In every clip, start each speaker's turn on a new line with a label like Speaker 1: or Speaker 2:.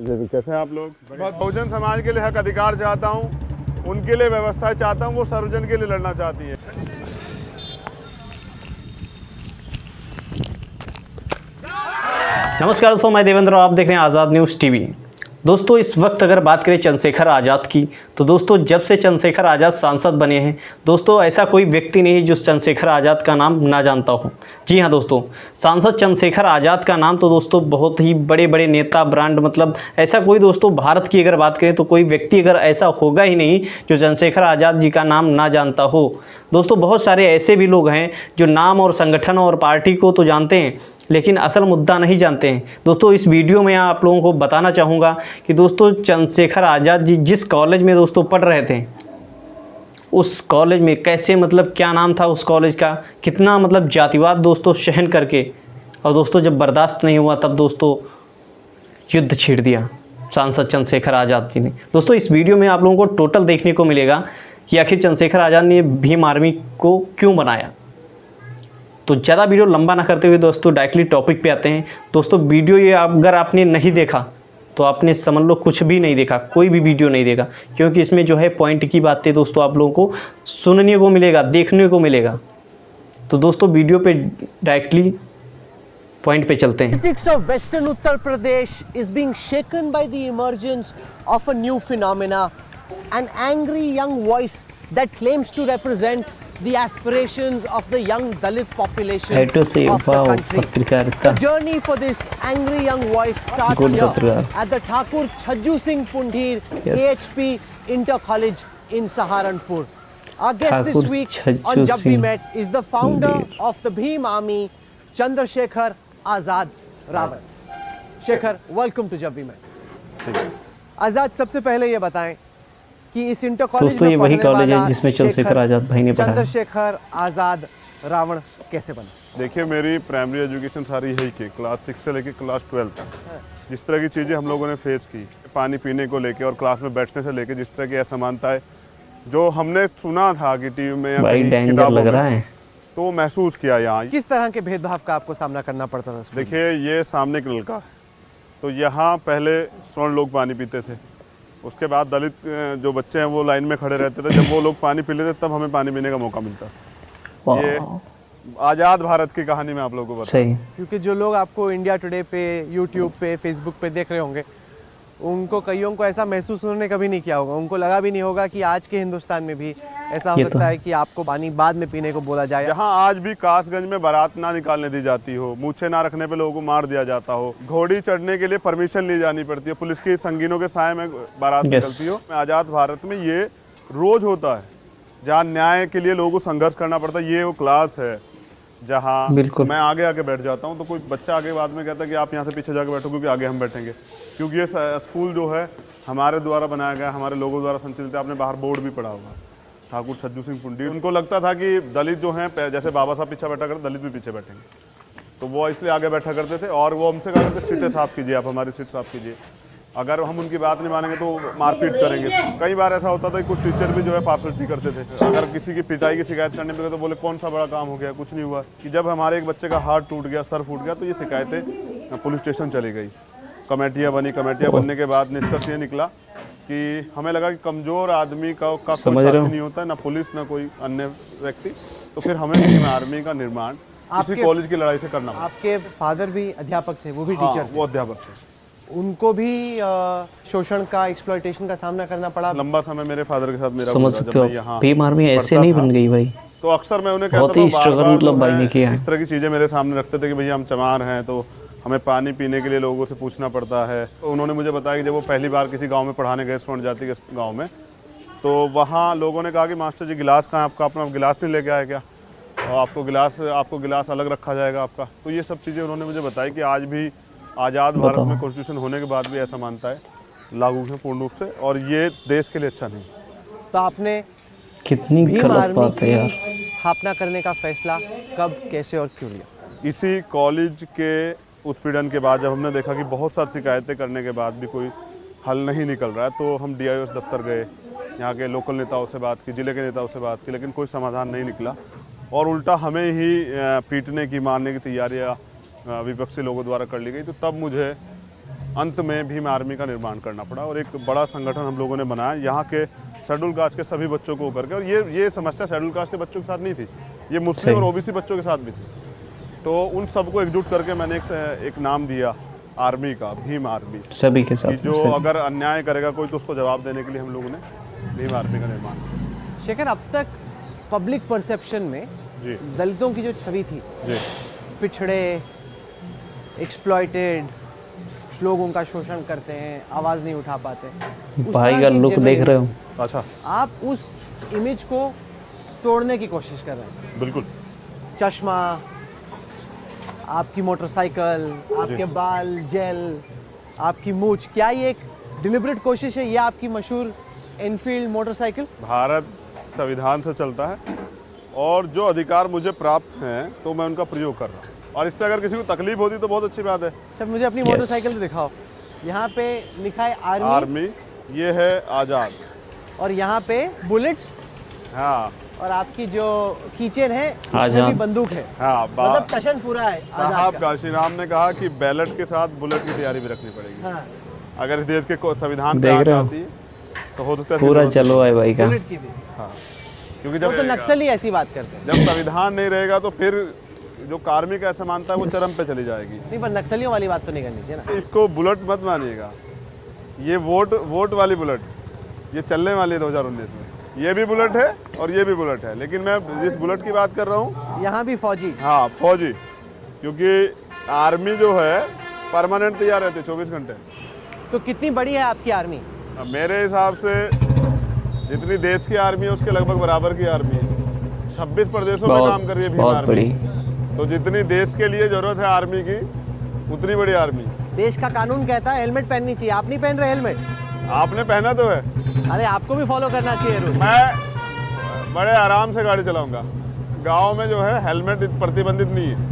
Speaker 1: कैसे हैं आप लोग? बहुजन समाज के लिए हक अधिकार चाहता हूँ, उनके लिए व्यवस्था चाहता हूँ, वो सर्वजन के लिए लड़ना चाहती है।
Speaker 2: नमस्कार दोस्तों, मैं देवेंद्र और आप देख रहे हैं आज़ाद न्यूज़ टीवी। दोस्तों, इस वक्त अगर बात करें चंद्रशेखर आज़ाद की, तो दोस्तों जब से चंद्रशेखर आज़ाद सांसद बने हैं, दोस्तों ऐसा कोई व्यक्ति नहीं है जो चंद्रशेखर आज़ाद का नाम ना जानता हो। जी हाँ दोस्तों, सांसद चंद्रशेखर आज़ाद का नाम तो दोस्तों बहुत ही बड़े बड़े नेता, ब्रांड, मतलब ऐसा कोई दोस्तों भारत की अगर बात करें तो कोई व्यक्ति अगर ऐसा होगा ही नहीं जो चंद्रशेखर आज़ाद जी का नाम ना जानता हो। दोस्तों बहुत सारे ऐसे भी लोग हैं जो नाम और संगठन और पार्टी को तो जानते हैं लेकिन असल मुद्दा नहीं जानते हैं। दोस्तों इस वीडियो में आप लोगों को बताना चाहूँगा कि दोस्तों चंद्रशेखर आज़ाद जी जिस कॉलेज में दोस्तों पढ़ रहे थे, उस कॉलेज में कैसे, मतलब क्या नाम था उस कॉलेज का, कितना मतलब जातिवाद दोस्तों सहन करके, और दोस्तों जब बर्दाश्त नहीं हुआ तब दोस्तों युद्ध छेड़ दिया सांसद चंद्रशेखर आज़ाद जी ने। दोस्तों इस वीडियो में आप लोगों को टोटल देखने को मिलेगा कि आखिर चंद्रशेखर आज़ाद ने भीम आर्मी को क्यों बनाया। तो ज़्यादा वीडियो लंबा ना करते हुए दोस्तों डायरेक्टली टॉपिक पे आते हैं। दोस्तों वीडियो ये अगर आपने नहीं देखा तो आपने समझ लो कुछ भी नहीं देखा, कोई भी वीडियो नहीं देखा, क्योंकि इसमें जो है पॉइंट की बातें दोस्तों आप लोगों को सुनने को मिलेगा, देखने को मिलेगा। तो दोस्तों वीडियो पे डायरेक्टली पॉइंट पे चलते हैं।
Speaker 3: Politics of Western Uttar Pradesh is being shaken by the emergence of a new phenomena, an angry young voice that claims to represent the aspirations of the young Dalit population of the country. The journey for this angry young voice starts here at the Thakur Chhajju Singh Pundhir AHP Inter College in Saharanpur. Our guest this week on Jab We Met is the founder of the Bhim Army, Chandrasekhar Azad Rawat. Shekhar, welcome to Jab We Met. Azad, सबसे पहले ये बताएं कि इस inter college
Speaker 2: दोस्तों ये वही college है जिसमें चंद्रशेखर आज़ाद भाई ने पढ़ा।
Speaker 3: चंद्रशेखर आज़ाद रावण कैसे बना?
Speaker 1: देखिए, मेरी प्राइमरी एजुकेशन सारी यही की, क्लास 6 से लेकर क्लास 12 तक। जिस तरह की चीज़ें हम लोगों ने फेस की, पानी पीने को लेकर और क्लास में बैठने से लेकर, जिस तरह की असमानताएं जो हमने सुना था कि टीवी में या
Speaker 2: डेंजर लग रहा है,
Speaker 1: तो महसूस किया यहाँ।
Speaker 3: किस तरह के भेदभाव का आपको सामना करना पड़ता था?
Speaker 1: देखिए, ये सामने एक लड़का है, तो यहाँ पहले स्वर्ण लोग पानी पीते थे, उसके बाद दलित जो बच्चे हैं वो लाइन में खड़े रहते थे। जब वो लोग पानी पी लेते तब हमें पानी पीने का मौका मिलता। ये आज़ाद भारत की कहानी में आप लोगों को बताऊं।
Speaker 3: क्योंकि जो लोग आपको इंडिया टुडे पे, यूट्यूब पे, फेसबुक पे देख रहे होंगे, उनको कईयों को ऐसा महसूस उन्होंने कभी नहीं किया होगा, उनको लगा भी नहीं होगा कि आज के हिंदुस्तान में भी ऐसा हो सकता है कि आपको पानी बाद में पीने को बोला जाए।
Speaker 1: जहाँ आज भी कासगंज में बारात ना निकालने दी जाती हो, मूछे ना रखने पे लोगों को मार दिया जाता हो, घोड़ी चढ़ने के लिए परमिशन ली जानी पड़ती है, पुलिस की संगीनों के साए में बारात निकलती हो, आज़ाद भारत में ये रोज होता है। जहाँ न्याय के लिए लोगों को संघर्ष करना पड़ता है, ये वो क्लास है जहाँ मैं आगे आके बैठ जाता हूँ, तो कोई बच्चा आगे बाद में कहता है कि आप यहाँ से पीछे जाके बैठो क्योंकि आगे हम बैठेंगे। क्योंकि ये स्कूल जो है हमारे द्वारा बनाया गया, हमारे लोगों द्वारा संचालित है। आपने बाहर बोर्ड भी पढ़ा होगा, ठाकुर छज्जू सिंह पुंडी। उनको लगता था कि दलित जो हैं, जैसे बाबा साहब पीछे बैठा करते, दलित भी पीछे बैठेंगे, तो वो इसलिए आगे बैठा करते थे। और वो हमसे कहा करते सीटें साफ कीजिए, आप हमारी सीट साफ कीजिए, अगर हम उनकी बात नहीं मानेंगे तो मारपीट करेंगे। कई बार ऐसा होता था कि कुछ टीचर भी जो है पार्शलिटी करते थे, अगर किसी की पिटाई की शिकायत करने पे तो बोले कौन सा बड़ा काम हो गया, कुछ नहीं हुआ। कि जब हमारे एक बच्चे का हाथ टूट गया, सर फूट गया, तो ये शिकायतें पुलिस स्टेशन चली गई, कमेटियाँ बनी। कमेटियाँ बनने के बाद निष्कर्ष ये निकला कि हमें लगा कि कमज़ोर आदमी का कोई साथी नहीं होता है, ना पुलिस ना कोई अन्य व्यक्ति, तो फिर हमें भीम आर्मी का निर्माण इसी कॉलेज की लड़ाई से करना।
Speaker 3: आपके फादर भी अध्यापक थे, वो भी टीचर थे?
Speaker 1: वो अध्यापक थे।
Speaker 3: उनको भी शोषण का, एक्सप्लॉयटेशन का सामना करना पड़ा?
Speaker 1: लंबा समय मेरे फादर के साथ मेरा
Speaker 2: समझ सकते हो, भीम आर्मी ऐसे नहीं बन गई भाई।
Speaker 1: तो अक्सर मैं उन्हें कहता था, इस तरह की चीज़ें मेरे सामने रखते थे कि भैया हम चमार हैं तो हमें पानी पीने के लिए लोगों से पूछना पड़ता है। तो उन्होंने मुझे बताया कि जब वो पहली बार किसी गांव में पढ़ाने गए, स्वर्ण जाति के गांव में, तो वहाँ लोगों ने कहा कि मास्टर जी गिलास कहाँ, आपका अपना गिलास नहीं लेके आया क्या, और आपको गिलास अलग रखा जाएगा आपका। तो ये सब चीज़ें उन्होंने मुझे बताई कि आज भी आज़ाद भारत में कॉन्स्टिट्यूशन होने के बाद भी ऐसा मानता है, लागू है पूर्ण रूप से, और ये देश के लिए अच्छा नहीं।
Speaker 3: तो आपने
Speaker 2: कितनी गलत बात है यार,
Speaker 3: स्थापना करने का फैसला कब, कैसे और क्यों लिया?
Speaker 1: इसी कॉलेज के उत्पीड़न के बाद, जब हमने देखा कि बहुत सारी शिकायतें करने के बाद भी कोई हल नहीं निकल रहा है, तो हम DIOS दफ्तर गए, यहाँ के लोकल नेताओं से बात की, ज़िले के नेताओं से बात की, लेकिन कोई समाधान नहीं निकला, और उल्टा हमें ही पीटने की, मारने की तैयारियाँ विपक्षी लोगों द्वारा कर ली गई। तो तब मुझे अंत में भीम आर्मी का निर्माण करना पड़ा और एक बड़ा संगठन हम लोगों ने बनाया यहाँ के शेड्यूल कास्ट के सभी बच्चों को करके। और ये समस्या शेड्यूल कास्ट के बच्चों के साथ नहीं थी, ये मुस्लिम और ओबीसी बच्चों के साथ भी थी। तो उन सबको एकजुट करके मैंने एक नाम दिया आर्मी का, भीम आर्मी,
Speaker 2: सभी के साथ,
Speaker 1: जो अगर अन्याय करेगा कोई तो उसको जवाब देने के लिए हम लोगों ने भीम आर्मी का निर्माण किया।
Speaker 3: शेखर, अब तक पब्लिक परसेप्शन में
Speaker 1: जी
Speaker 3: दलितों की जो छवि थी,
Speaker 1: जी
Speaker 3: पिछड़े, एक्सप्लॉइटेड, लोग उनका शोषण करते हैं, आवाज़ नहीं उठा पाते, उस
Speaker 2: भाई
Speaker 3: तरह
Speaker 2: का
Speaker 3: की
Speaker 2: लुक देख रहे हो।
Speaker 1: अच्छा,
Speaker 3: आप उस इमेज को तोड़ने की कोशिश कर रहे हैं।
Speaker 1: बिल्कुल।
Speaker 3: चश्मा, आपकी मोटरसाइकिल, आपके बाल, जेल, आपकी मूछ, क्या ये एक डिलिबरेट कोशिश है? ये आपकी मशहूर एनफील्ड मोटरसाइकिल?
Speaker 1: भारत संविधान से चलता है और जो अधिकार मुझे प्राप्त हैं तो मैं उनका प्रयोग कर रहा हूँ, और इससे अगर किसी को तकलीफ होती तो बहुत अच्छी बात है।
Speaker 3: सर, मुझे अपनी मोटरसाइकिल तो दिखाओ। यहाँ पे लिखा है आर्मी,
Speaker 1: ये है आज़ाद,
Speaker 3: और यहाँ पे बुलेट्स,
Speaker 1: हाँ,
Speaker 3: और आपकी जो कीचेन है उसमें
Speaker 2: आज़ाद।
Speaker 3: भी बंदूक है।
Speaker 1: हाँ,
Speaker 3: मतलब टशन पूरा है
Speaker 1: साहब
Speaker 3: आज़ाद का।
Speaker 1: का श्री राम ने कहा कि बैलेट के साथ बुलेट की तैयारी भी रखनी पड़ेगी।
Speaker 3: हाँ,
Speaker 1: अगर इस देश के संविधान पे
Speaker 2: देख
Speaker 1: आ
Speaker 2: रहे हो?
Speaker 1: जाती है तो हो सकता है
Speaker 2: पूरा चलो है भाई का।
Speaker 3: बुलेट की भी।
Speaker 1: हाँ, क्योंकि
Speaker 3: वो
Speaker 1: जब
Speaker 3: तो नक्सली ऐसी बात करते हैं।
Speaker 1: जब संविधान नहीं रहेगा तो फिर जो कार्मिक ऐसा मानता है वो चरम पे चली जाएगी।
Speaker 3: नहीं, पर नक्सलियों वाली बात तो नहीं करनी चाहिए ना।
Speaker 1: इसको बुलेट मत मानिएगा, ये वोट वाली बुलेट, ये चलने वाली है 2019 में। ये भी बुलेट है और ये भी बुलेट है, लेकिन मैं जिस बुलेट की बात कर रहा हूँ,
Speaker 3: यहाँ भी फौजी।
Speaker 1: हाँ, फौजी, क्योंकि आर्मी जो है परमानेंट तैयार रहती है 24 घंटे।
Speaker 3: तो कितनी बड़ी है आपकी आर्मी?
Speaker 1: अब मेरे हिसाब से जितनी देश की आर्मी है उसके लगभग बराबर की आर्मी है। 26 प्रदेशों में काम कर रही है भीम
Speaker 2: बहुत
Speaker 1: आर्मी।
Speaker 2: बड़ी।
Speaker 1: तो जितनी देश के लिए जरूरत है आर्मी की, उतनी बड़ी आर्मी।
Speaker 3: देश का कानून कहता है हेलमेट पहननी चाहिए, आप नहीं पहन रहे हेलमेट।
Speaker 1: आपने पहना तो है।
Speaker 3: अरे आपको भी फॉलो करना चाहिए रूल।
Speaker 1: मैं बड़े आराम से गाड़ी चलाऊंगा। गांव में जो है हेलमेट प्रतिबंधित नहीं है।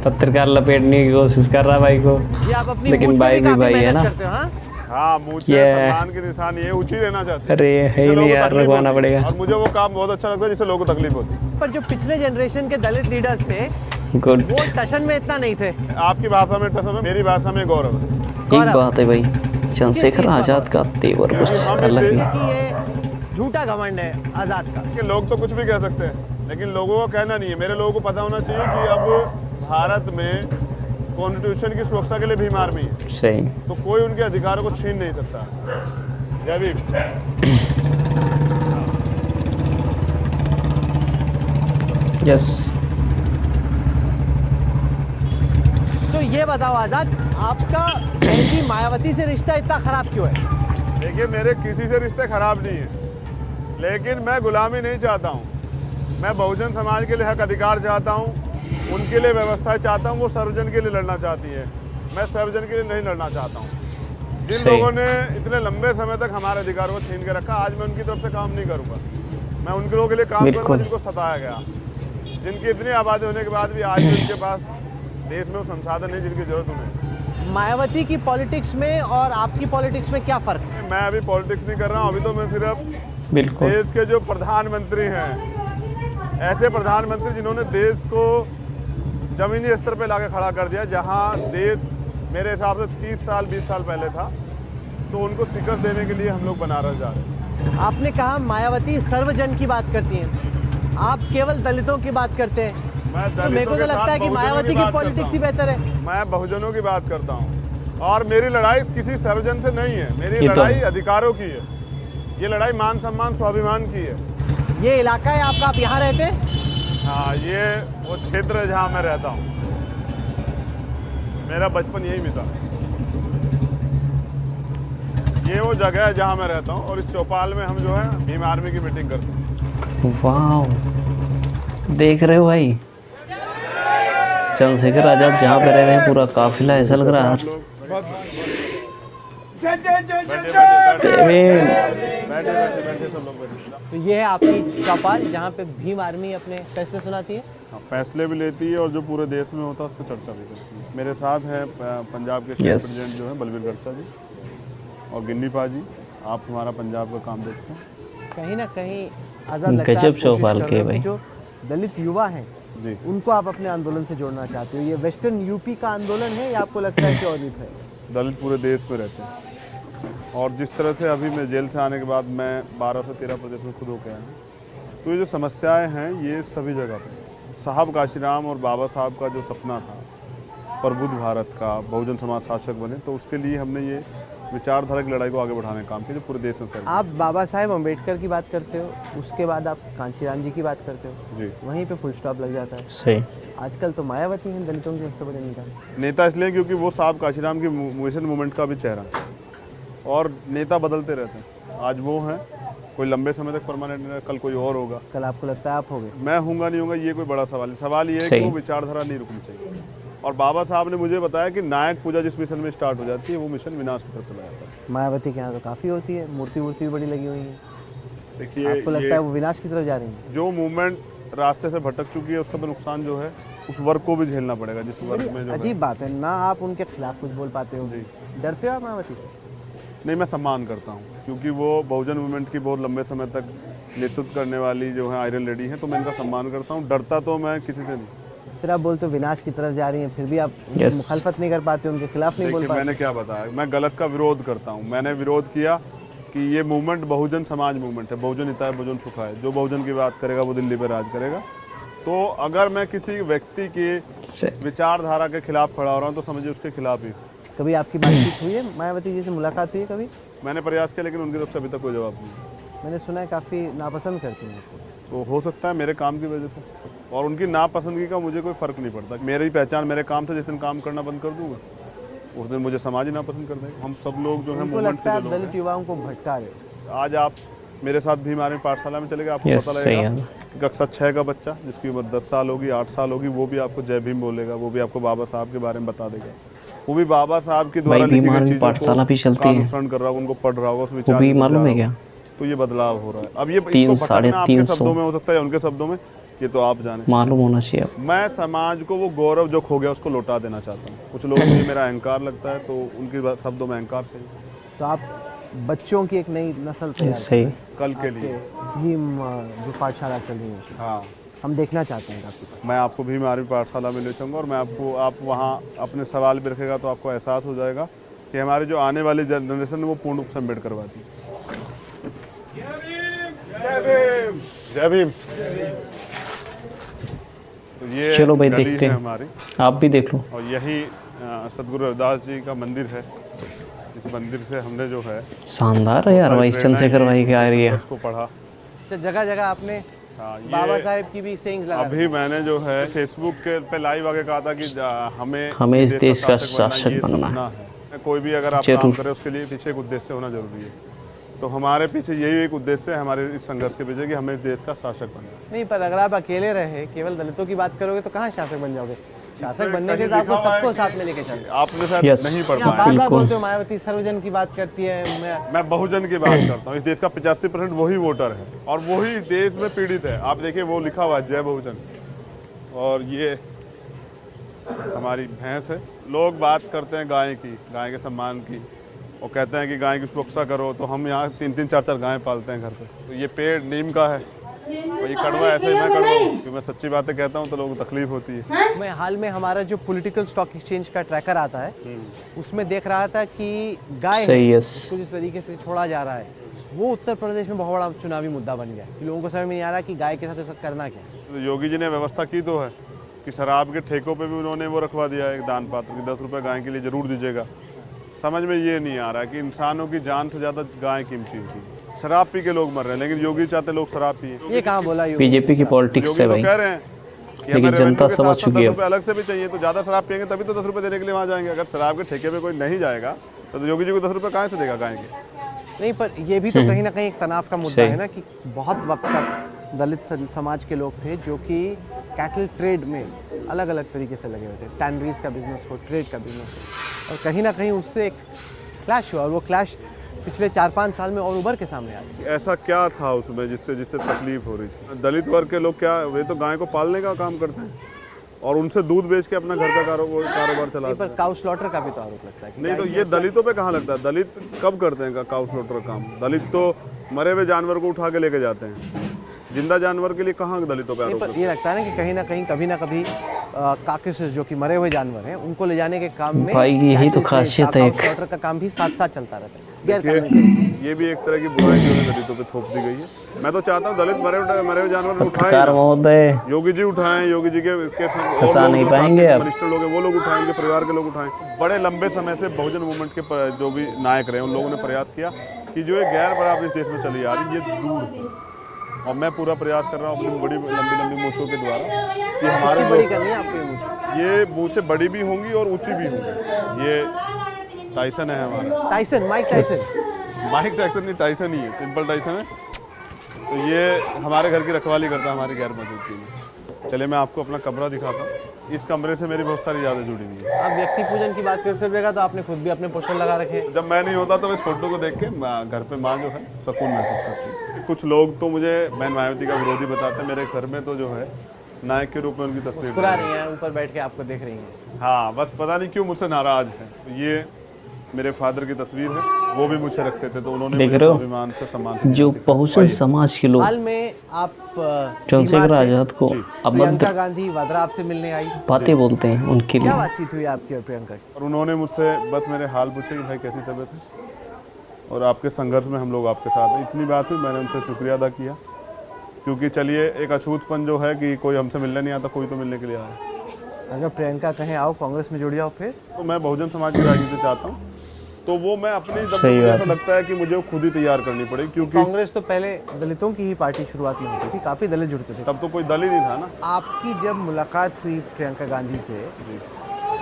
Speaker 2: पत्रकार लपेटने की कोशिश कर रहा भाई को,
Speaker 3: ये आप अपनी
Speaker 2: लेकिन
Speaker 3: मूंछ पे
Speaker 2: भाई भी
Speaker 3: काफी
Speaker 2: भाई है
Speaker 3: मेहनत
Speaker 2: ना।
Speaker 3: करते हो, हाँ?
Speaker 1: हाँ, मुझे
Speaker 2: ये-
Speaker 1: सम्मान के निशान ये ऊंची रहना चाहते हैं।
Speaker 2: अरे है ही
Speaker 1: जिससे
Speaker 2: नहीं
Speaker 1: लोगों को
Speaker 2: यार,
Speaker 1: तकलीफ
Speaker 2: लगवाना
Speaker 1: होती है।
Speaker 2: पड़ेगा।
Speaker 1: और मुझे वो काम बहुत अच्छा लगता है जिससे लोगों को तकलीफ होती है।
Speaker 3: पर जो पिछले जनरेशन के दलित लीडर्स थे
Speaker 2: गुड।
Speaker 3: वो टशन में इतना नहीं थे।
Speaker 1: आपकी भाषा में टसन, मेरी भाषा में गौरव है।
Speaker 2: एक बात है भाई, चंद्रशेखर आजाद का तेवर कुछ अलग ही।
Speaker 3: कि ये झूठा घमंड है आजाद का।
Speaker 1: कि लोग तो कुछ भी कह सकते हैं, लेकिन लोगों को कहना नहीं है। मेरे लोगों को पता होना चाहिए कि अब भारत में कॉन्स्टिट्यूशन की सुरक्षा के लिए भीम आर्मी है,
Speaker 2: सही।
Speaker 1: तो कोई उनके अधिकारों को छीन नहीं सकता। जय भीम।
Speaker 2: यस।
Speaker 3: तो ये बताओ आजाद, आपका बहन जी मायावती से रिश्ता इतना खराब क्यों है?
Speaker 1: देखिए, मेरे किसी से रिश्ते खराब नहीं है, लेकिन मैं गुलामी नहीं चाहता हूँ। मैं बहुजन समाज के लिए हक अधिकार चाहता हूँ, उनके लिए व्यवस्था चाहता हूँ। वो सर्वजन के लिए लड़ना चाहती है, मैं सर्वजन के लिए नहीं लड़ना चाहता हूँ। जिन
Speaker 2: सही।
Speaker 1: लोगों ने इतने लंबे समय तक हमारे अधिकारों को छीन के रखा, आज मैं उनकी तरफ से काम नहीं करूँगा। मैं उन लोगों के लिए काम करूँगा जिनको सताया गया, जिनकी इतनी आबादी होने के बाद भी आज भी उनके पास देश में वो संसाधन है जिनकी जरूरत उन्हें।
Speaker 3: मायावती की पॉलिटिक्स में और आपकी पॉलिटिक्स में क्या फर्क है?
Speaker 1: मैं अभी पॉलिटिक्स नहीं कर रहा हूँ, अभी तो मैं सिर्फ
Speaker 2: बिल्कुल।
Speaker 1: देश के जो प्रधानमंत्री हैं, ऐसे प्रधानमंत्री जिन्होंने देश को जमीनी स्तर पे लाके खड़ा कर दिया, जहां देश मेरे हिसाब से 30 साल 20 साल पहले था, तो उनको शिकस्त देने के लिए हम लोग बनारस जा रहे हैं।
Speaker 3: आपने कहा मायावती सर्वजन की बात करती हैं, आप केवल दलितों की बात करते हैं।
Speaker 1: मैं
Speaker 3: तो मेरे को
Speaker 1: दलितों
Speaker 3: तो
Speaker 1: के
Speaker 3: लगता
Speaker 1: साथ
Speaker 3: है कि
Speaker 1: बहुजनों
Speaker 3: मायावती की
Speaker 1: बात करता
Speaker 3: पॉलिटिक्स ही
Speaker 1: हूं।
Speaker 3: बेहतर है।
Speaker 1: मैं बहुजनों की बात करता हूँ, और मेरी लड़ाई किसी सर्वजन से नहीं है। मेरी
Speaker 2: ये तो
Speaker 1: लड़ाई अधिकारों की है। ये लड़ाई मान सम्मान स्वाभिमान की है।
Speaker 3: ये इलाका है आपका, आप यहाँ रहते हैं?
Speaker 1: हाँ, ये वो क्षेत्र है जहाँ मैं रहता हूँ। मेरा बचपन यही बीता। ये वो जगह है जहाँ मैं रहता हूँ, और इस चौपाल में हम जो है भीम आर्मी की मीटिंग करते हैं।
Speaker 2: वाह, देख रहे हो भाई, चंद्रशेखर आजाद जहाँ पे रह रहे हैं पूरा काफिला ऐसा लग रहा है।
Speaker 1: बैठे सब लोग बैठे।
Speaker 3: तो ये है आपकी चौपाल जहाँ पे भीम आर्मी अपने फैसले सुनाती है।
Speaker 1: हाँ, फैसले भी लेती है और जो पूरे देश में होता है उस पर चर्चा भी करती है। मेरे साथ है पंजाब के स्टेट प्रेसिडेंट जो है बलबीर गर्चा जी और गिन्नी पा जी। आप हमारा पंजाब का काम देखते हैं।
Speaker 3: कहीं ना कहीं आजाद लगता है
Speaker 2: गजब
Speaker 3: आप
Speaker 2: चौपाल
Speaker 3: कोशिश कर
Speaker 2: के
Speaker 3: रहे हो
Speaker 2: भाई।
Speaker 3: कि जो दलित युवा हैं
Speaker 1: जी।
Speaker 3: उनको आप अपने आंदोलन से जोड़ना चाहते हो। ये वेस्टर्न यूपी का आंदोलन है या आपको लगता है कि और भी है?
Speaker 1: दलित पूरे देश में रहते हैं और जिस तरह से अभी मैं जेल से आने के बाद मैं 12 से 13 प्रदेश में खुद होकर आया हूँ, तो ये जो समस्याएं हैं ये सभी जगह पे। साहब काशीराम और बाबा साहब का जो सपना था प्रबुद्ध भारत का, बहुजन समाज शासक बने, तो उसके लिए हमने ये विचारधारा की लड़ाई को आगे बढ़ाने का काम किया जो पूरे देश में फैल।
Speaker 3: आप बाबा साहेब अम्बेडकर की बात करते हो, उसके बाद आप कांशीराम जी की बात करते हो,
Speaker 1: जी।
Speaker 3: वहीं पे फुल स्टॉप लग जाता है।
Speaker 2: सही।
Speaker 3: आजकल तो मायावती हैं दलितों के सबसे बड़े नेता।
Speaker 1: नेता इसलिए क्योंकि वो साहब काशीराम की मिशन मूवमेंट का भी चेहरा, और नेता बदलते रहते हैं। आज वो हैं, कोई लंबे समय तक परमानेंट नहीं, कल कोई और होगा।
Speaker 3: कल आपको लगता है आप होगे?
Speaker 1: मैं हूँगा नहीं होगा ये कोई बड़ा सवाल है। सवाल ये है कि वो विचारधारा नहीं रुकनी चाहिए। और बाबा साहब ने मुझे बताया कि नायक पूजा जिस मिशन में स्टार्ट हो जाती है वो मिशन विनाश की तरफ चला जाता है।
Speaker 3: मायावती के यहाँ तो काफ़ी होती है, मूर्ति भी बड़ी लगी हुई है।
Speaker 1: देखिए,
Speaker 3: आपको लगता है वो विनाश की तरफ जा रही है? जो
Speaker 1: मूवमेंट रास्ते से भटक चुकी है उसका तो नुकसान जो है उस वर्ग को भी झेलना पड़ेगा, जिस वर्ग में जो
Speaker 3: अजीब बात है ना, आप उनके खिलाफ कुछ बोल पाते हो? डरते हो आप मायावती से?
Speaker 1: नहीं, मैं सम्मान करता हूँ क्योंकि वो बहुजन मूवमेंट की बहुत लंबे समय तक नेतृत्व करने वाली जो है आयरन लेडी हैं, तो मैं इनका सम्मान करता हूँ। डरता तो मैं किसी से नहीं।
Speaker 3: फिर आप बोलते हो विनाश की तरफ जा रही हैं, फिर भी आप मुखालफत नहीं कर पाते, उनके खिलाफ नहीं बोल पाते।
Speaker 1: मैंने क्या बताया, मैं गलत का विरोध करता हूँ। मैंने विरोध किया कि ये मूवमेंट बहुजन समाज मूवमेंट है, बहुजन हिताय बहुजन सुखाय। जो बहुजन की बात करेगा वो दिल्ली पर राज करेगा। तो अगर मैं किसी व्यक्ति की विचारधारा के खिलाफ खड़ा हो रहा हूँ तो समझिए उसके खिलाफ ही।
Speaker 3: कभी आपकी बातचीत हुई है मायावती जी से, मुलाकात हुई है कभी?
Speaker 1: मैंने प्रयास किया लेकिन उनकी तरफ से अभी तक कोई जवाब नहीं।
Speaker 3: मैंने सुना है काफ़ी नापसंद करती हैं आपको।
Speaker 1: तो हो सकता है मेरे काम की वजह से, और उनकी नापसंदगी का मुझे कोई फ़र्क नहीं पड़ता। मेरी पहचान मेरे काम से, जिस दिन काम करना बंद कर दूंगा उस दिन मुझे समाज ही नापसंद कर देगा। हम सब लोग जो है मूवमेंट के लोग हैं।
Speaker 3: दलित युवाओं को भटका रहे हो।
Speaker 1: आज आप मेरे साथ भीम आर्मी पाठशाला में चले गए, आपको पता लगेगा कि कक्षा 6 का बच्चा जिसकी उम्र 10 साल होगी, 8 साल होगी, वो भी आपको जय भीम बोलेगा, वो भी आपको बाबा साहब के बारे में बता देगा। वो भी बाबा साहब के द्वारा लिखी गई चीज़ों
Speaker 2: पाठशाला भी चलती है,
Speaker 1: अनुसरण कर रहा होगा, उनको पढ़ रहा होगा, उस विचार
Speaker 2: भी मालूम है क्या?
Speaker 1: तो ये बदलाव हो रहा है। अब ये इसको भटकना आपके शब्दों में हो सकता है, उनके शब्दों में, ये तो आप जाने।
Speaker 2: मालूम होना चाहिए।
Speaker 1: मैं समाज को वो गौरव जो खो गया उसको लौटा देना चाहता हूँ। कुछ लोगों को ये मेरा अहंकार लगता है, तो उनके शब्दों में अहंकार सही।
Speaker 3: तो आप बच्चों की एक नई नस्ल तैयार
Speaker 2: सही
Speaker 1: कल के लिए
Speaker 3: भीम जो पाठशाला चल रही है,
Speaker 1: हाँ,
Speaker 3: हम देखना चाहते हैं आपकी।
Speaker 1: मैं आपको भीम आर्मी पाठशाला में ले जाऊँगा और मैं आपको, आप वहाँ अपने सवाल भी रखेगा तो आपको एहसास हो जाएगा कि हमारी जो आने वाली जनरेशन है वो पूर्ण रूप से अम्बेडकरवादी। जय भीम। तो ये
Speaker 2: चलो भाई देखते हैं,
Speaker 1: हमारी
Speaker 2: आप भी देख लो।
Speaker 1: और यही सदगुरु रविदास जी का मंदिर है। इस मंदिर से हमने जो है
Speaker 2: शानदार है यार, वाइस चंद्रशेखर भाई की आ रही है।
Speaker 1: उसको पढ़ा।
Speaker 3: जगह जगह आपने बाबा साहेब की भी सेइंग्स लगा।
Speaker 1: अभी मैंने जो है फेसबुक के पे लाइव आके कहा था कि हमें
Speaker 2: इस देश का शासक बनना
Speaker 1: है। कोई भी अगर आप काम करे उसके लिए पीछे एक उद्देश्य होना जरूरी है। तो हमारे पीछे यही एक उद्देश्य है, हमारे इस संघर्ष के पीछे, कि हमें इस देश का शासक बनना।
Speaker 3: नहीं, पर अगर आप अकेले रहे, केवल दलितों की बात करोगे तो कहाँ शासक बन जाओगे? शासक बनने के लिए आपको सबको साथ में लेके चलना।
Speaker 1: आपने शायद नहीं पढ़ पाया।
Speaker 3: बार-बार बोलते हो मायावती सर्वजन की बात करती है। मैं
Speaker 1: बहुजन की बात करता हूँ। इस देश का 85% वही वोटर है और वही देश में पीड़ित है। आप देखिए वो लिखा हुआ है जय बहुजन, और ये हमारी भैंस है। लोग बात करते हैं गाय की, गाय के सम्मान की, और कहते हैं कि गाय की सुरक्षा करो। तो हम यहाँ 3-3, 4-4 गायें पालते हैं घर पे। तो ये पेड़ नीम का है और ये कड़वा, ऐसे ही मैं कड़वा हूँ क्योंकि मैं सच्ची बातें कहता हूँ तो लोगों को तकलीफ होती है।
Speaker 3: मैं हाल में हमारा जो पॉलिटिकल स्टॉक एक्सचेंज का ट्रैकर आता है उसमें देख रहा था कि गाय को जिस तरीके से छोड़ा जा रहा है वो उत्तर प्रदेश में बहुत बड़ा चुनावी मुद्दा बन गया कि लोगों को समझ में नहीं आ रहा कि गाय के साथ ऐसा करना क्या।
Speaker 1: तो योगी जी ने व्यवस्था की तो है कि शराब के ठेकों पे भी उन्होंने वो रखवा दिया है, एक दान पात्र की 10 रुपये गाय के लिए जरूर दीजिएगा। समझ में ये नहीं आ रहा कि इंसानों की जान से ज़्यादा गाय कीमती होती है। शराब पी के लोग मर रहे हैं लेकिन योगी चाहते लोग शराब पिए।
Speaker 3: ये कहाँ बोला?
Speaker 2: बीजेपी की पॉलिटिक्स है भाई।
Speaker 1: कह रहे हैं कि
Speaker 2: लेकिन जनता समझ चुकी है।
Speaker 1: अलग से भी चाहिए तो ज़्यादा शराब पियेंगे तभी तो 10 रुपये देने के लिए वहाँ जाएंगे। अगर शराब के ठेके पे कोई नहीं जाएगा तो योगी जी को 10 रुपये कहाँ से देगा गाय के?
Speaker 3: नहीं, पर ये भी तो कहीं ना कहीं एक तनाव का मुद्दा है ना कि बहुत वक्त तक दलित समाज के लोग थे जो कि कैटल ट्रेड में अलग अलग तरीके से लगे हुए थे। टैनरीज का बिजनेस हो, ट्रेड का बिजनेस हो, और कहीं ना कहीं उससे एक क्लैश हुआ और वो क्लैश पिछले 4-5 साल में और उभर के सामने आया।
Speaker 1: ऐसा क्या था उसमें जिससे तकलीफ हो रही थी? दलित वर्ग के लोग क्या, वे तो गाय को पालने का काम करते हैं और उनसे दूध बेच के अपना घर का कारोबार चलाते हैं।
Speaker 3: पर काउ स्लॉटर का भी तो आरोप लगता है।
Speaker 1: नहीं, तो ये दलितों पे कहाँ लगता है? दलित कब करते हैं काउ स्लॉटर काम? दलित तो मरे हुए जानवर को उठा के लेके जाते हैं। जिंदा जानवर के लिए कहाँ दलितों पे आरोप
Speaker 3: पर ये लगता है ना कि कहीं ना कहीं कभी ना कभी कार्केसेस जो कि मरे हुए जानवर हैं उनको ले जाने के काम में
Speaker 2: भाई यही तो खासियत है एक।
Speaker 3: स्लॉटर का काम भी साथ साथ चलता रहता है गैर
Speaker 1: देखिए,
Speaker 3: कानूनी।
Speaker 1: ये भी एक तरह की बुराई जो है दलितों पे थोप दी गई है। मैं तो चाहता हूँ दलित मरे हुए जानवर उठाएं
Speaker 2: पत्रकार
Speaker 1: ना।
Speaker 2: महोदय
Speaker 1: योगी जी उठाएं, योगी जी के संग और
Speaker 2: फंसा
Speaker 1: लोग
Speaker 2: नहीं
Speaker 1: जो
Speaker 2: पाएंगे
Speaker 1: साथ
Speaker 2: अब।
Speaker 1: के वरिष्ठ लोग हैं वो लोग उठाएं, उनके परिवार के लोग उठाएं। बड़े लंबे समय से बहुजन मूवमेंट के जो भी नायक रहे उन लोगों ने प्रयास किया कि जो ये गैर बराबरी इस देश में चली आ रही ये दूर हो। और मैं पूरा प्रयास कर रहा हूँ अपनी बड़ी लंबी लंबी मूँछों के द्वारा कि हमारे
Speaker 3: बड़ी करनी है आपको ये मुझे।
Speaker 1: ये मूँछें बड़ी भी होंगी और ऊंची भी होंगी। ये टाइसन है हमारा,
Speaker 3: Tyson, Mike Tyson.
Speaker 1: Mike Tyson नहीं, टाइसन ही है, सिंपल टाइसन है। तो ये हमारे घर की रखवाली करता है हमारी गैर मौजूदगी में। चलिए मैं आपको अपना कमरा दिखाता हूँ। इस कमरे से मेरी बहुत सारी यादें जुड़ी हुई हैं।
Speaker 3: आप व्यक्ति पूजन की बात कर सकते तो आपने खुद भी अपने पोस्टर लगा रखे हैं।
Speaker 1: जब मैं नहीं होता तो इस फोटो को देख के घर पे माँ जो है सुकून महसूस करती है। कुछ लोग तो मुझे बहन मायावती का विरोधी बताते हैं। मेरे घर में तो जो है नायक के रूप में उनकी तस्वीर
Speaker 3: मुस्कुरा रही हैं, ऊपर बैठ के आपको देख रही हैं।
Speaker 1: हाँ, बस पता नहीं क्यों मुझसे नाराज है। ये मेरे फादर की तस्वीर है, वो भी मुझे रखते थे तो उन्होंने
Speaker 2: देख
Speaker 1: मुझे
Speaker 2: रहे हो?
Speaker 1: स्वाभिमान से सम्मान से
Speaker 2: जो
Speaker 1: सिखाया।
Speaker 2: बहुजन समाज के लोग
Speaker 3: हाल में आप
Speaker 2: चंद्रशेखर
Speaker 3: बीमार थे।
Speaker 2: आजाद को
Speaker 3: प्रियंका
Speaker 2: अभद्र
Speaker 3: गांधी वाड्रा आपसे मिलने आई।
Speaker 2: बातें बोलते हैं उनके
Speaker 3: क्या
Speaker 2: लिए।
Speaker 3: बातचीत हुई आपकी और प्रियंका की?
Speaker 1: और उन्होंने मुझसे बस मेरे हाल पूछे कि भाई कैसी तबीयत है और आपके संघर्ष में हम लोग आपके साथ हैं। इतनी बात हुई, मैंने उनसे शुक्रिया अदा किया क्योंकि चलिए एक अछूतपन जो है कि कोई हमसे मिलने नहीं आता, कोई तो मिलने के लिए आया।
Speaker 3: अगर प्रियंका कहें आओ कांग्रेस में जुड़ जाओ फिर
Speaker 1: तो मैं बहुजन समाज की राजनीति चाहता हूँ तो वो मैं अपनी दम पे
Speaker 2: सही
Speaker 1: मुझे
Speaker 2: बात
Speaker 1: ऐसा लगता है कि मुझे वो खुद ही तैयार करनी पड़ेगी क्योंकि
Speaker 3: कांग्रेस तो पहले दलितों की ही पार्टी शुरुआत में होती थी, काफी दलित जुड़ते थे।
Speaker 1: तब तो कोई दल ही नहीं था ना।
Speaker 3: आपकी जब मुलाकात हुई प्रियंका गांधी से
Speaker 1: जी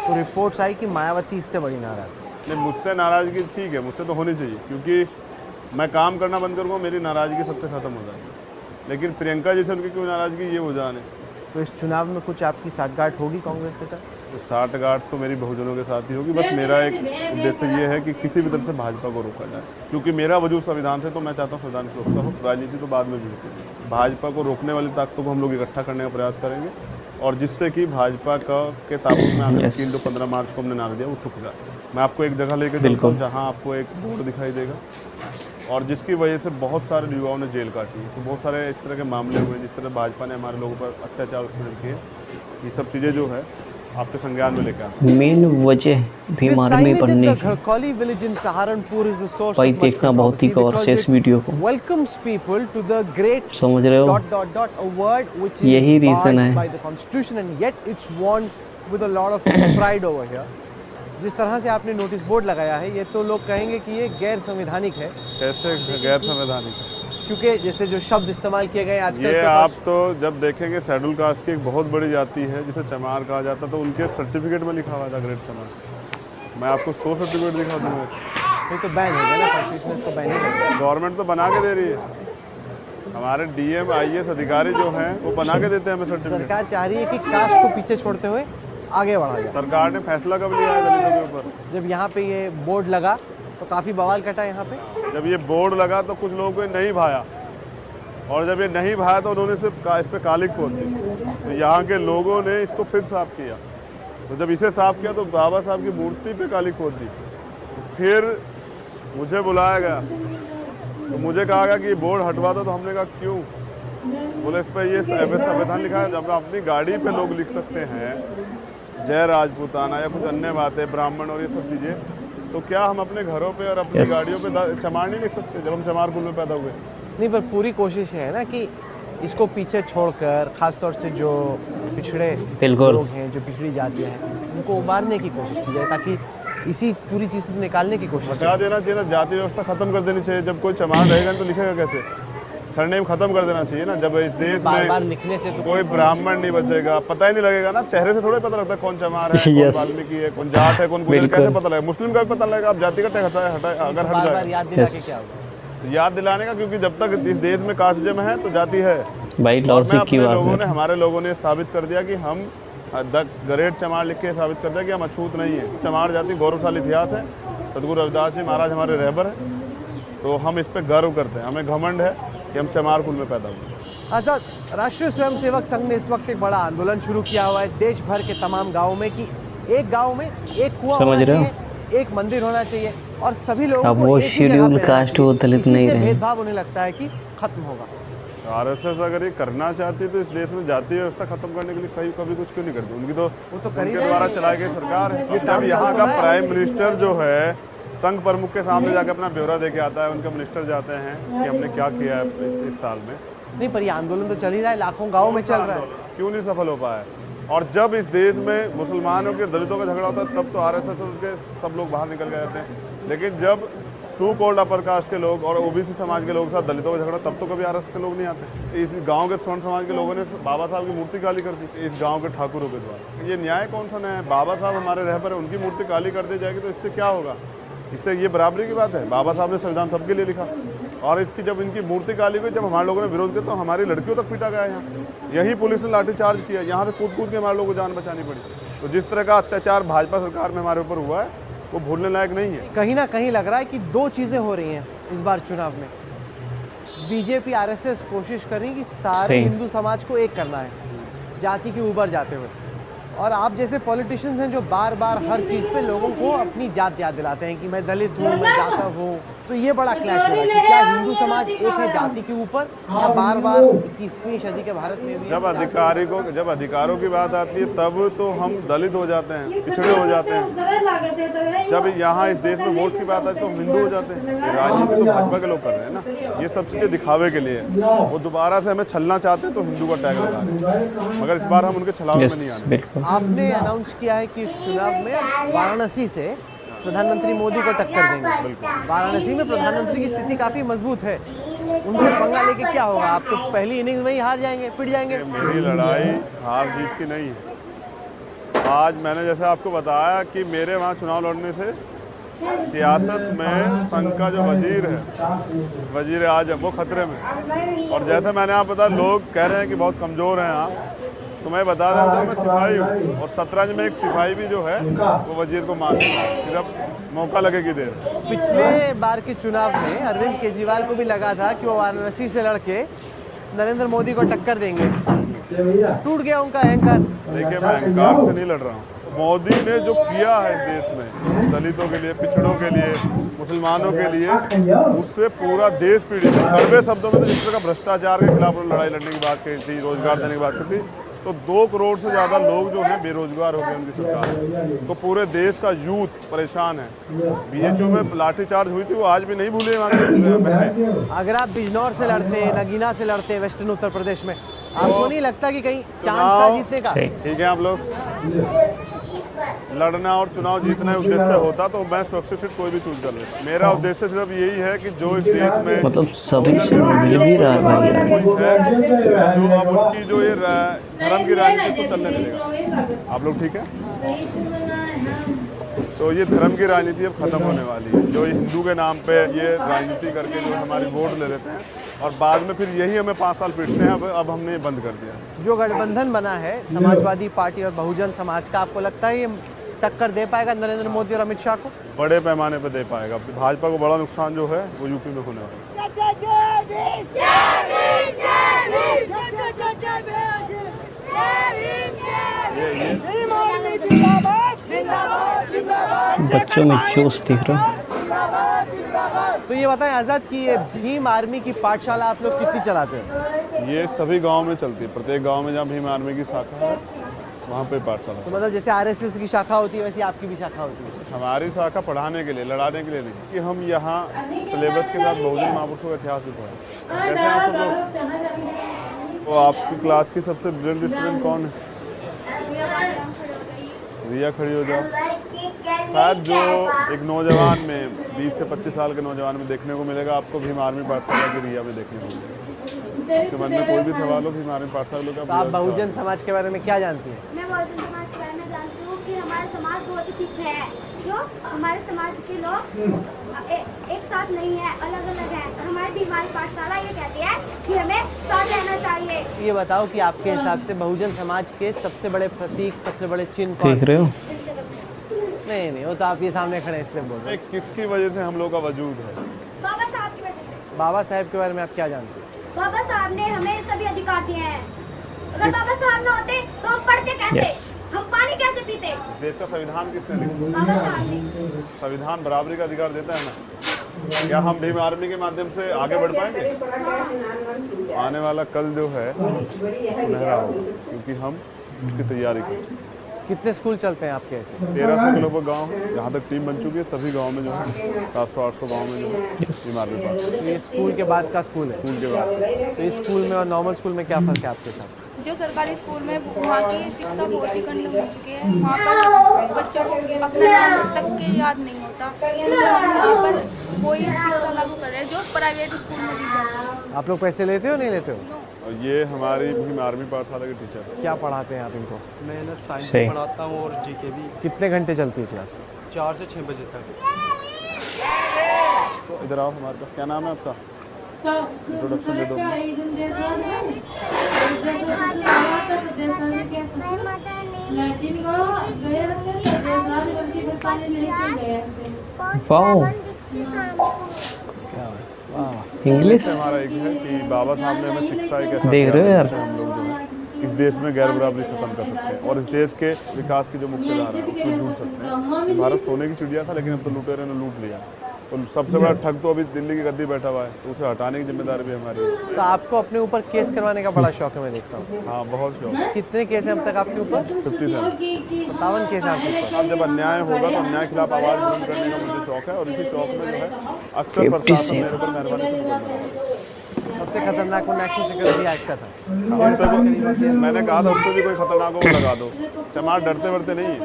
Speaker 3: तो रिपोर्ट्स आई कि मायावती इससे बड़ी नाराज है।
Speaker 1: नहीं, मुझसे नाराज़गी ठीक है, मुझसे तो होनी चाहिए क्योंकि मैं काम करना बंद करूँगा मेरी नाराज़गी सबसे ख़त्म हो जाएगी। लेकिन प्रियंका जी से उनकी क्यों नाराज़गी ये हो जाने।
Speaker 3: तो इस चुनाव में कुछ आपकी साठगांठ होगी कांग्रेस के साथ?
Speaker 1: तो साठगांठ तो मेरी बहुजनों के साथ ही होगी। बस मेरा एक उद्देश्य ये है कि किसी भी तरह से भाजपा को रोका जाए क्योंकि मेरा वजूद संविधान से तो मैं चाहता हूँ संविधान की सुरक्षा हो, राजनीति तो बाद में भी होती है। भाजपा को रोकने वाली ताकतों को हम लोग इकट्ठा करने का प्रयास करेंगे और जिससे कि भाजपा के ताबूत में आने 3 to 15 मार्च को हमने नारा दिया वो ठुक जाए। मैं आपको एक जगह लेकर चलता हूँ जहाँ आपको एक बोर्ड दिखाई देगा और जिसकी वजह से बहुत सारे युवाओं ने जेल काटी है। तो बहुत सारे इस तरह के मामले हुए जिस तरह भाजपा ने हमारे लोगों पर अत्याचार किए। ये सब चीज़ें जो है आपके संज्ञान में लेकर आते हैं।
Speaker 2: मेन वजह बीमारी में पड़ने की
Speaker 3: Gharkauli village in Saharanpur is the source
Speaker 2: भाई देखना बहुत ही गौर से इस वीडियो को।
Speaker 3: Welcomes people to the great
Speaker 2: समझ रहे हो,
Speaker 3: अवार्ड व्हिच
Speaker 2: यही रीजन है
Speaker 3: by the constitution and yet it's won with a lot of pride over here. जिस तरह से आपने नोटिस बोर्ड लगाया है ये तो लोग कहेंगे कि ये गैर संवैधानिक है।
Speaker 1: कैसे गैर संवैधानिक है?
Speaker 3: क्योंकि जैसे जो शब्द इस्तेमाल किए गए आजकल
Speaker 1: ये
Speaker 3: के
Speaker 1: आप तो जब देखेंगे शेड्यूल कास्ट की एक बहुत बड़ी जाति है जिसे चमार कहा जाता है तो उनके सर्टिफिकेट में लिखा हुआ था ग्रेट चमार। मैं आपको 100 सर्टिफिकेट दिखा दूंगा।
Speaker 3: ये तो बैन हो गया ना, कॉन्स्टिट्यूशन इसको बैन नहीं कर।
Speaker 1: गवर्नमेंट तो बना के दे रही है, हमारे डीएम आईएएस अधिकारी जो हैं वो बना के देते हैं हमें सर्टिफिकेट।
Speaker 3: सरकार चाह रही है कि कास्ट को पीछे छोड़ते हुए आगे बढ़ा जाए।
Speaker 1: सरकार ने फैसला कब लिया है दलितों के ऊपर?
Speaker 3: जब यहाँ पे ये बोर्ड लगा तो काफ़ी बवाल कटा यहाँ पे।
Speaker 1: जब ये बोर्ड लगा तो कुछ लोगों को नहीं भाया और जब ये नहीं भाया तो उन्होंने सिर्फ इस पर कालिक पोत दी। तो यहाँ के लोगों ने इसको फिर साफ किया। तो जब इसे साफ किया तो बाबा साहब की मूर्ति पे कालिक पोत दी। फिर मुझे बुलाया गया तो मुझे कहा गया कि ये बोर्ड हटवा दो। तो हमने कहा क्यों? बोले इस पर ये संविधान लिखा है, जब अपनी गाड़ी पे लोग लिख सकते हैं जय राजपूताना या कुछ अन्य बातें ब्राह्मण और ये सब चीज़ें, तो क्या हम अपने घरों पे और अपनी गाड़ियों पे चमार नहीं लिख सकते जब हम चमार कुल में पैदा हुए?
Speaker 3: नहीं, पर पूरी कोशिश है ना कि इसको पीछे छोड़कर खासतौर से जो पिछड़े लोग हैं, जो पिछड़ी जातियाँ हैं, उनको उबारने की कोशिश की जाए ताकि इसी पूरी चीज़ से निकालने की कोशिश
Speaker 1: हटा देना चाहिए ना। जाति व्यवस्था खत्म कर देनी चाहिए। जब कोई चमार रहेगा तो लिखेगा कैसे? सरनेम खत्म कर देना चाहिए ना। जब इस देश
Speaker 3: बार बार
Speaker 1: में
Speaker 3: लिखने से तो
Speaker 1: कोई ब्राह्मण नहीं बचेगा, पता ही नहीं लगेगा ना। चेहरे से थोड़ा पता लगता है कौन चमार है, कौन वाल्मीकि है, कौन जाट है, कौन गुजर, कैसे पता लगेगा? मुस्लिम का भी पता लगेगा। आप जाति का हटा अगर हट
Speaker 3: बार
Speaker 1: जाए
Speaker 3: याद दिला के क्या होगा?
Speaker 1: याद दिलाने का, क्योंकि जब तक इस देश में कास्टिज्म है तो जाति है
Speaker 2: भाई। लॉजिक की बात है।
Speaker 1: हमारे लोगों ने साबित कर दिया कि हम द ग्रेट चमार लिख के साबित कर दिया कि हम अछूत नहीं है। चमार जाति गौरवशाली इतिहास है। सदगुरु रविदास जी महाराज हमारे रहबर हैं, तो हम इस पर गर्व करते हैं। हमें घमंड है कि हम चमार कुल में पैदा हुए।
Speaker 3: आज़ाद, राष्ट्रीय स्वयंसेवक संघ ने इस वक्त एक बड़ा आंदोलन शुरू किया हुआ है देश भर के तमाम गाँव में कि एक गाँव में एक कुआं होना चाहिए, एक मंदिर होना चाहिए और सभी लोगों को
Speaker 2: वो
Speaker 3: एक ही जगह
Speaker 2: शेड्यूल
Speaker 3: पे
Speaker 2: कास्ट
Speaker 3: रहना
Speaker 2: वो दलित
Speaker 3: चाहिए।
Speaker 2: नहीं
Speaker 3: इसी से
Speaker 2: रहे।
Speaker 3: भेदभाव उन्हें लगता है कि खत्म होगा।
Speaker 1: आरएसएस अगर ये करना चाहती है तो इस देश में जातीय व्यवस्था खत्म करने के लिए कभी कुछ क्यों नहीं करती? उनकी तो
Speaker 3: वो तो कर ही
Speaker 1: उनके
Speaker 3: रहे
Speaker 1: द्वारा
Speaker 3: हैं।
Speaker 1: चलाई गई सरकार है।
Speaker 3: ये
Speaker 1: जब
Speaker 3: काम
Speaker 1: यहाँ
Speaker 3: चल
Speaker 1: का
Speaker 3: तो रहा है।
Speaker 1: प्राइम मिनिस्टर जो है संघ प्रमुख के सामने जाकर अपना ब्यौरा दे के आता है, उनके मिनिस्टर जाते हैं कि हमने क्या किया है इस साल में,
Speaker 3: नहीं, पर ये आंदोलन तो चल ही रहा है, लाखों गाँव में चल रहा है।
Speaker 1: क्यों नहीं सफल हो पाया? और जब इस देश में मुसलमानों के दलितों का झगड़ा होता है तब तो आरएसएस और उनके सब लोग बाहर निकल गए हैं। लेकिन जब सू कॉल्ड अपर कास्ट के लोग और ओबीसी समाज के लोगों के साथ दलितों का झगड़ा, तब तो कभी आरएसएस के लोग नहीं आते। इस गांव के स्वर्ण समाज के लोगों ने बाबा साहब की मूर्ति काली कर दी इस गांव के ठाकुरों के द्वारा। ये न्याय कौन सा न्याय है? बाबा साहब हमारे रहबर है, उनकी मूर्ति काली कर दी जाएगी तो इससे क्या होगा? इससे ये बराबरी की बात है। बाबा साहब ने संविधान सबके लिए लिखा और इसकी जब इनकी मूर्ति काली हुई, जब हमारे लोगों ने विरोध किया तो हमारी लड़कियों तक पीटा गया यहाँ। यही पुलिस ने लाठीचार्ज किया, यहाँ से कूद के हमारे लोगों को जान बचानी पड़ी। तो जिस तरह का अत्याचार भाजपा सरकार में हमारे ऊपर हुआ है वो भूलने लायक नहीं है।
Speaker 3: कहीं ना कहीं लग रहा है कि दो चीज़ें हो रही हैं इस बार चुनाव में। बीजेपी आरएसएस कोशिश कर रही है कि सारे
Speaker 2: सही।
Speaker 3: हिंदू समाज को एक करना है, जाति के ऊपर जाते हुए। और आप जैसे पॉलिटिशियंस हैं जो बार बार हर चीज़ पे लोगों को अपनी जात याद दिलाते हैं कि मैं दलित हूँ, मैं जातव हूँ। तो ये बड़ा क्लैश हो रहा है कि क्या हिंदू समाज एक है जाति के ऊपर, या बार बार 21वीं सदी के भारत में भी
Speaker 1: जब अधिकारों की बात आती है तब तो हम दलित हो जाते हैं, पिछड़े हो जाते हैं। जब यहाँ इस देश में वोट की बात आती है तो हम हिंदू हो जाते हैं। ये राजनीति तो भाजपा के लोग कर रहे हैं ना, ये सब चीज़ें दिखावे के लिए। वो दोबारा से हमें छलना चाहते हैं तो हिंदू का टैग लगा रहे हैं, मगर इस बार हम उनके छलावे में नहीं आने।
Speaker 2: बिल्कुल।
Speaker 3: आपने अनाउंस किया है कि इस चुनाव में वाराणसी से प्रधानमंत्री मोदी को टक्कर देंगे। वाराणसी में प्रधानमंत्री की स्थिति काफ़ी मजबूत है, उनसे पंगा लेके क्या होगा? आप तो पहली इनिंग्स में ही हार जाएंगे, पिट जाएंगे।
Speaker 1: मेरी लड़ाई हार जीत की नहीं है। आज मैंने जैसे आपको बताया कि मेरे वहाँ चुनाव लड़ने से सियासत में संघ का जो वजीर है, वजीर आजम, वो खतरे में। और जैसे मैंने आप बताया, लोग कह रहे हैं कि बहुत कमज़ोर हैं आप, तो मैं बता रहा हूँ मैं सिपाही हूँ और शतरंज में एक सिपाही भी जो है वो वजीर को मार सिर्फ मौका लगेगी देर।
Speaker 3: पिछले बार के चुनाव में अरविंद केजरीवाल को भी लगा था कि वो वाराणसी से लड़के नरेंद्र मोदी को टक्कर देंगे, टूट गया उनका अहंकार।
Speaker 1: देखिए, मैं अहंकार से नहीं लड़ रहा हूँ। मोदी ने जो किया है इस देश में दलितों के लिए, पिछड़ों के लिए, मुसलमानों के लिए, उससे पूरा देश पीड़ित है। कड़वे शब्दों में तो जिस तरह का भ्रष्टाचार के खिलाफ लड़ाई लड़ने की बात कही थी, रोजगार देने की बात की थी, तो 2 करोड़ से ज़्यादा लोग जो हैं बेरोजगार हो गए उनकी सरकार में। तो पूरे देश का यूथ परेशान है। बीएचयू में लाठीचार्ज हुई थी, वो आज भी नहीं भूले वहाँ के।
Speaker 3: अगर आप बिजनौर से लड़ते, नगीना से लड़ते, वेस्टर्न उत्तर प्रदेश में, आपको नहीं लगता कि कहीं चांस था जीतने का?
Speaker 1: ठीक है, आप लोग लड़ना और चुनाव जीतना उद्देश्य होता तो मैं सुरक्षित सीट कोई भी चूज कर लेता। मेरा उद्देश्य सिर्फ यही है कि जो इस देश में
Speaker 2: मतलब सभी से मिल भी रहा है भाई यार।
Speaker 1: जो अब उनकी जो ये धर्म की राजनीति को चलने मिलेगा। आप लोग ठीक है? तो ये धर्म की राजनीति अब खत्म होने वाली है। जो ये हिंदू के नाम पे ये राजनीति करके जो हमारी वोट ले लेते हैं और बाद में फिर यही हमें 5 साल पीटते हैं, अब हमने ये बंद कर दिया।
Speaker 3: जो गठबंधन बना है समाजवादी पार्टी और बहुजन समाज का, आपको लगता है ये टक्कर दे पाएगा नरेंद्र मोदी और अमित शाह को?
Speaker 1: बड़े पैमाने पर दे पाएगा। भाजपा को बड़ा नुकसान जो है वो यूपी में होने वाला
Speaker 2: है। बच्चों में जोश दिख रहा है।
Speaker 3: तो ये बताएं आज़ाद कि ये भीम आर्मी की पाठशाला आप लोग कितनी चलाते हैं?
Speaker 1: ये सभी गांव में चलती है। प्रत्येक गांव में जहाँ भीम आर्मी की शाखा है वहाँ पे पाठशाला।
Speaker 3: तो मतलब जैसे आरएसएस की शाखा होती है वैसे आपकी भी शाखा होती है?
Speaker 1: हमारी शाखा पढ़ाने के लिए, लड़ाने के लिए नहीं। कि हम यहाँ सिलेबस के साथ बहुजन महापुरुषों का इतिहास भी पढ़ाएं। कैसे आप सब लोग? तो आपकी क्लास की सबसे ब्रिलियंट स्टूडेंट कौन है? रिया, खड़ी हो जाओ। शायद जो एक नौजवान में 20 से 25 साल के नौजवान में देखने को मिलेगा, आपको भीम आर्मी पाठशाला की रिया में देखने को मिलेगा। आपके मन में कोई भी सवाल हो भीम आर्मी पाठशाला का?
Speaker 3: तो आप बहुजन समाज के बारे में क्या जानती हैं?
Speaker 4: मैं बहुजन समाज के बारे में जानती हूँ कि हमारा समाज बहुत ही पीछे है। जो हमारे समाज के लोग एक साथ नहीं है, अलग अलग है। और हमारी भी हमारी पाठशाला ये कहती है कि हमें साथ रहना चाहिए।
Speaker 3: ये बताओ कि आपके हिसाब से बहुजन समाज के सबसे बड़े प्रतीक, सबसे बड़े चिन्ह कौन?
Speaker 2: देख रहे हो?
Speaker 3: नहीं, वो तो आप ये सामने खड़े हैं इसलिए बोल रहे हैं।
Speaker 1: किसकी वजह से हम लोग का वजूद है?
Speaker 4: बाबा साहब की वजह से।
Speaker 3: बाबा साहब के बारे में आप क्या जानते हैं?
Speaker 4: बाबा साहब ने हमें सभी अधिकार दिए हैं। अगर बाबा साहब न होते तो हम पढ़ते कैसे, हम पानी कैसे पीते?
Speaker 1: देश का संविधान किसने लिखा?
Speaker 4: बाबा साहब ने।
Speaker 1: संविधान बराबरी का अधिकार देता है ना। क्या हम भीम आर्मी के माध्यम से आगे बढ़ पाएंगे? आने वाला कल जो है सुनहरा होगा, क्योंकि हम उसकी तैयारी कर चुके हैं।
Speaker 3: कितने स्कूल चलते हैं आपके ऐसे?
Speaker 1: 1300 के लगभग गाँव है, जहाँ तक टीम बन चुकी है सभी गाँव में जो है 700-800 गाँव में जो है भीम आर्मी पास है।
Speaker 3: तो ये स्कूल के बाद का स्कूल है।
Speaker 1: स्कूल के बाद
Speaker 3: तो इस स्कूल में और नॉर्मल स्कूल में क्या फ़र्क है आपके हिसाब से?
Speaker 5: जो सरकारी स्कूल में वहाँ की शिक्षा बहुत ही कम हो चुकी है। वहाँ पर बच्चों को अपना नाम तक के याद नहीं होता। तो हम यहाँ पर वही शिक्षा लागू कर रहे हैं जो प्राइवेट स्कूल में दी जाती है।
Speaker 3: आप लोग पैसे लेते हो नहीं लेते हो?
Speaker 1: और ये हमारी भीम आर्मी पाठशाला के टीचर है।
Speaker 3: क्या पढ़ाते हैं आप इनको?
Speaker 6: मैं ना साइंस
Speaker 2: सही।
Speaker 6: पढ़ाता हूँ और जीके भी।
Speaker 3: कितने घंटे चलती है क्लास?
Speaker 6: 4 से 6 बजे तक।
Speaker 1: इधर आओ हमारे पास। क्या नाम है आपका? इंट्रोडक्शन दे दो।
Speaker 2: वाओ, इंग्लिश
Speaker 1: हमारा एक है कि बाबा साहब ने हमें शिक्षा एक ऐसा
Speaker 2: देख
Speaker 1: दिया
Speaker 2: रहे हो
Speaker 1: है
Speaker 2: यार।
Speaker 1: जिससे हम लोग जो है इस देश में गैर बराबरी खत्म कर सकते हैं और इस देश के विकास की जो मुख्य धारा है उसमें जुड़ सकते हैं। भारत सोने की चिड़िया था, लेकिन अब तो लुटेरे ने लूट लिया। तो सबसे बड़ा ठग तो अभी दिल्ली की गद्दी बैठा हुआ है, तो उसे हटाने की जिम्मेदारी भी हमारी है।
Speaker 3: तो आपको अपने ऊपर केस करवाने का बड़ा शौक है, मैं देखता हूँ।
Speaker 1: हाँ, बहुत शौक है।
Speaker 3: कितने केस हैं अब तक आपके ऊपर?
Speaker 1: 57
Speaker 3: केस हैं आपके ऊपर।
Speaker 1: अब जब अन्याय होगा तो अन्याय के खिलाफ आवाज़ बुलंद करने का मुझे शौक है, और इसी शौक में जो है अक्सर प्रशासन मेरे ऊपर मेहरबानी से मुकदमा।
Speaker 3: सबसे खतरनाक वो नेशनल सिक्योरिटी एक्ट का था।
Speaker 1: उससे भी मैंने कहा था उससे भी कोई खतरनाक हो लगा दो। चमार डरते वरते नहीं है।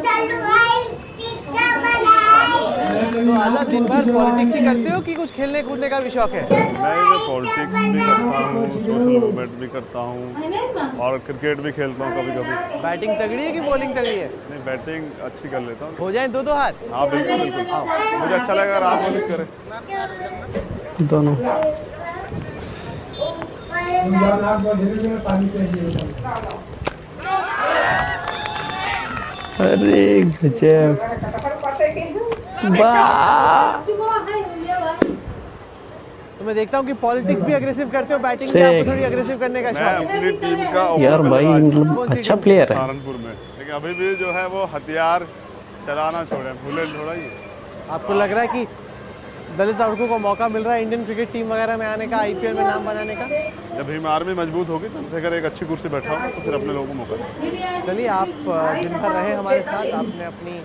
Speaker 3: तो आज़ाद दिन भर पॉलिटिक्स ही करते हो कि कुछ खेलने कूदने का भी शौक है?
Speaker 1: मैं पॉलिटिक्स भी करता हूँ, सोशल मूवमेंट भी करता हूँ और क्रिकेट भी खेलता हूँ कभी कभी।
Speaker 3: बैटिंग तगड़ी है कि बॉलिंग तगड़ी है?
Speaker 1: नहीं, बैटिंग अच्छी कर लेता हूँ।
Speaker 3: हो जाए दो हाथ?
Speaker 1: हाँ बिल्कुल बिल्कुल, मुझे अच्छा लगेगा अगर आप बॉलिंग करें।
Speaker 2: दोनों। अरे गजब, वाह।
Speaker 3: तो मैं देखता हूँ कि पॉलिटिक्स भी अग्रेसिव करते हो, बैटिंग भी
Speaker 2: से-
Speaker 3: आपको थोड़ी अग्रेसिव करने का
Speaker 1: मैं
Speaker 3: शौक है।
Speaker 1: अपनी टीम का
Speaker 2: यार
Speaker 1: ओपनर
Speaker 2: भाई
Speaker 1: बल्लेबाज हूँ
Speaker 2: मतलब अच्छा प्लेयर है।
Speaker 1: सहारनपुर में, लेकिन अभी भी जो है वो हथियार चलाना छोड़े, भूले थोड़ा ही।
Speaker 3: आपको लग रहा है कि दलित लड़कों को मौका मिल रहा है इंडियन क्रिकेट टीम वगैरह में आने का, आईपीएल में नाम बनाने का?
Speaker 1: जब भीम आर्मी मजबूत होगी, चंद्रशेखर एक अच्छी कुर्सी बैठा होगा, तो फिर अपने लोगों को मौका देंगे।
Speaker 3: चलिए, आप दिन भर रहे हमारे साथ, आपने अपनी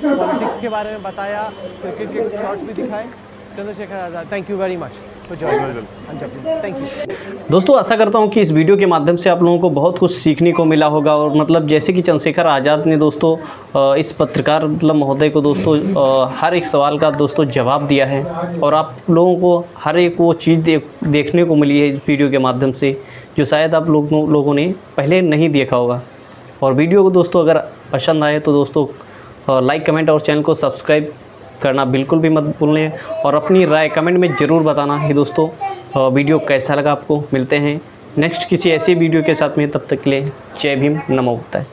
Speaker 3: पॉलिटिक्स के बारे में बताया, क्रिकेट के कुछ शॉट्स भी दिखाए। Chandrashekhar Azad, thank you very much for joining us. Thank you.
Speaker 2: दोस्तों, आशा करता हूं कि इस वीडियो के माध्यम से आप लोगों को बहुत कुछ सीखने को मिला होगा। और मतलब जैसे कि चंद्रशेखर आज़ाद ने दोस्तों इस पत्रकार मतलब महोदय को दोस्तों हर एक सवाल का दोस्तों जवाब दिया है, और आप लोगों को हर एक वो चीज़ देखने को मिली है इस वीडियो के माध्यम से, जो शायद आप लोगों ने पहले नहीं देखा होगा। और वीडियो को दोस्तों अगर पसंद आए तो दोस्तों लाइक, कमेंट और चैनल को सब्सक्राइब करना बिल्कुल भी मत भूलें, और अपनी राय कमेंट में ज़रूर बताना है दोस्तों वीडियो कैसा लगा आपको। मिलते हैं नेक्स्ट किसी ऐसी वीडियो के साथ में, तब तक के लिए जय भीम, नमो बुद्धाय।